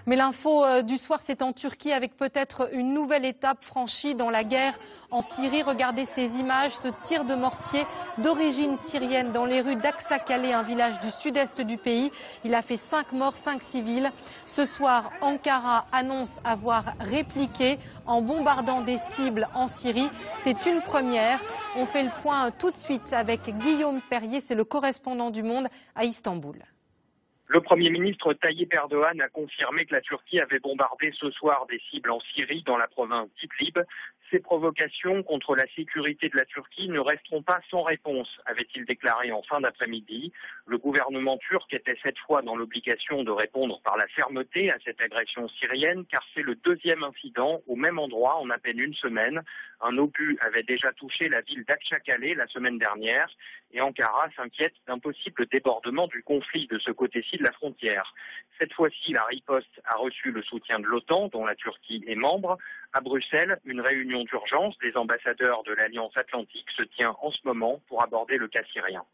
Mais l'info du soir, c'est en Turquie avec peut-être une nouvelle étape franchie dans la guerre en Syrie. Regardez ces images, ce tir de mortier d'origine syrienne dans les rues d'Aksakale, un village du sud-est du pays. Il a fait 5 morts, 5 civils. Ce soir, Ankara annonce avoir répliqué en bombardant des cibles en Syrie. C'est une première. On fait le point tout de suite avec Guillaume Perrier, c'est le correspondant du Monde à Istanbul. Le Premier ministre Tayyip Erdogan a confirmé que la Turquie avait bombardé ce soir des cibles en Syrie, dans la province d'Idlib. Ces provocations contre la sécurité de la Turquie ne resteront pas sans réponse, avait-il déclaré en fin d'après-midi. Le gouvernement turc était cette fois dans l'obligation de répondre par la fermeté à cette agression syrienne, car c'est le deuxième incident au même endroit en à peine une semaine. Un obus avait déjà touché la ville d'Akçakale la semaine dernière, et Ankara s'inquiète d'un possible débordement du conflit de ce côté-ci de la frontière. Cette fois-ci, la riposte a reçu le soutien de l'OTAN, dont la Turquie est membre. À Bruxelles, une réunion d'urgence des ambassadeurs de l'Alliance Atlantique se tient en ce moment pour aborder le cas syrien.